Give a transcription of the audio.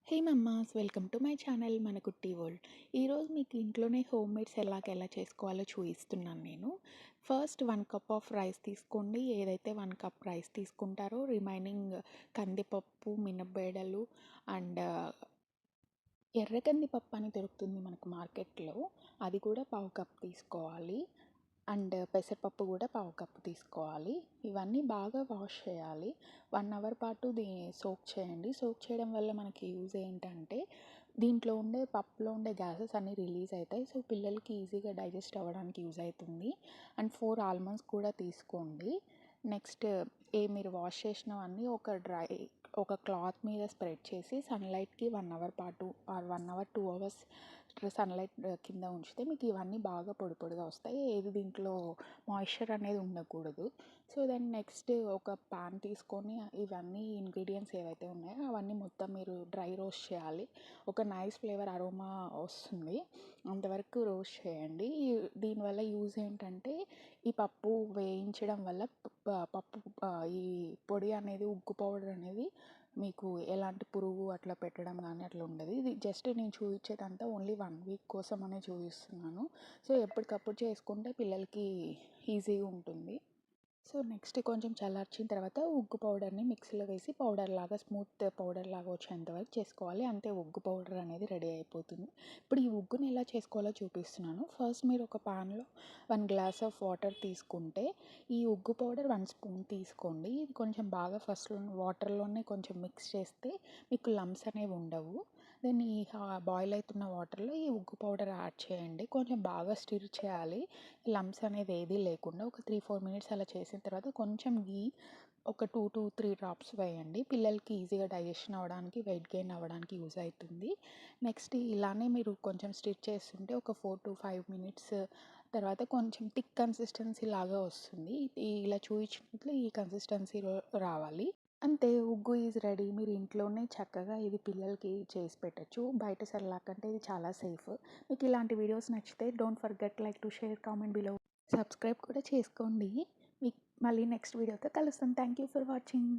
Hey mama's, welcome to my channel మన కుట్టి world. ఈరోజు మీకు ఇంట్లోనే హోమ్ మేడ్స్ ఎలా చేసుకోవాలో చూపిస్తున్నాను నేను. ఫస్ట్ 1 కప్ ఆఫ్ రైస్ తీసుకోండి. ఏదైతే 1 కప్ రైస్ తీసుకుంటారో రిమైనింగ్ కందిపప్పు, మినపబేడలు అండ్ ఎర్ర కందిపప్పు అని దొరుకుతుంది మనకు మార్కెట్లో, అది కూడా పావు కప్ తీసుకోవాలి. అండ్ పెసరపప్పు కూడా పావు కప్పు తీసుకోవాలి. ఇవన్నీ బాగా వాష్ చేయాలి. 1 అవర్ పాటు సోక్ చేయండి. సోక్ చేయడం వల్ల మనకి యూజ్ ఏంటంటే దీంట్లో ఉండే పప్పులో ఉండే గ్యాసెస్ అన్నీ రిలీజ్ అవుతాయి. సో పిల్లలకి ఈజీగా డైజెస్ట్ అవ్వడానికి యూజ్ అవుతుంది. అండ్ 4 ఆల్మండ్స్ కూడా తీసుకోండి. నెక్స్ట్ మీరు వాష్ చేసినవన్నీ ఒక క్లాత్ మీద స్ప్రెడ్ చేసి సన్లైట్కి 1 అవర్ పాటు ఆర్ 1 అవర్ 2 అవర్స్ సన్లైట్ కింద ఉంచితే మీకు ఇవన్నీ బాగా పొడి పొడిగా వస్తాయి. ఏది దీంట్లో మాయిశ్చర్ అనేది ఉండకూడదు. సో దెన్ నెక్స్ట్ ఒక పాన్ తీసుకొని ఇవన్నీ ఇంగ్రీడియంట్స్ ఏవైతే ఉన్నాయో అవన్నీ మొత్తం మీరు డ్రై రోస్ట్ చేయాలి. ఒక నైస్ ఫ్లేవర్ అరోమా వస్తుంది, అంతవరకు రోస్ట్ చేయండి. దీనివల్ల యూజ్ ఏంటంటే ఈ పప్పు వేయించడం వల్ల పప్పు ఈ పొడి అనేది, ఉగ్గు పౌడర్ అనేది మీకు ఎలాంటి పురుగు అట్లా పెట్టడం కానీ అట్లా ఉండదు. ఇది జస్ట్ నేను చూపించేదంతా ఓన్లీ 1 వీక్ కోసం అనే చూపిస్తున్నాను. సో ఎప్పటికప్పుడు చేసుకుంటే పిల్లలకి ఈజీగా ఉంటుంది. సో నెక్స్ట్ కొంచెం చల్లార్చిన తర్వాత ఉగ్గు పౌడర్ని మిక్సీలో వేసి స్మూత్ పౌడర్ లాగా వచ్చేంత వరకు చేసుకోవాలి. అంతే, ఉగ్గు పౌడర్ అనేది రెడీ అయిపోతుంది. ఇప్పుడు ఈ ఉగ్గుని ఎలా చేసుకోవాలో చూపిస్తున్నాను. ఫస్ట్ మీరు ఒక పాన్లో 1 గ్లాస్ ఆఫ్ వాటర్ తీసుకుంటే ఈ ఉగ్గు పౌడర్ 1 స్పూన్ తీసుకోండి. ఇది కొంచెం బాగా ఫస్ట్ వాటర్లోనే కొంచెం మిక్స్ చేస్తే మీకు లంప్స్ అనేవి ఉండవు. దెన్ ఈ బాయిల్ అవుతున్న వాటర్లో ఈ ఉగ్గు పౌడర్ యాడ్ చేయండి. కొంచెం బాగా స్టిర్ చేయాలి, లంప్స్ అనేది ఏది లేకుండా. ఒక 3-4 మినిట్స్ అలా చేసిన తర్వాత కొంచెం గీ ఒక 2 to 3 డ్రాప్స్ వేయండి. పిల్లలకి ఈజీగా డైజెషన్ అవ్వడానికి, వెయిట్ గెయిన్ అవ్వడానికి యూజ్ అవుతుంది. నెక్స్ట్ ఇలానే మీరు కొంచెం స్టిర్ చేస్తుంటే ఒక 4 to 5 మినిట్స్ తర్వాత కొంచెం థిక్ కన్సిస్టెన్సీ లాగా వస్తుంది. ఇలా చూపించినట్లు ఈ కన్సిస్టెన్సీలో రావాలి. అంతే, ఉగ్గు ఈజ్ రెడీ. మీరు ఇంట్లోనే చక్కగా ఇది పిల్లలకి చేసి పెట్టచ్చు. బయట సెర్లాక్ కంటే ఇది చాలా సేఫ్. మీకు ఇలాంటి వీడియోస్ నచ్చితే don't forget like to share, comment below. Subscribe కూడా చేసుకోండి. మీకు మళ్ళీ నెక్స్ట్ వీడియోతో కలుస్తాం. Thank you for watching.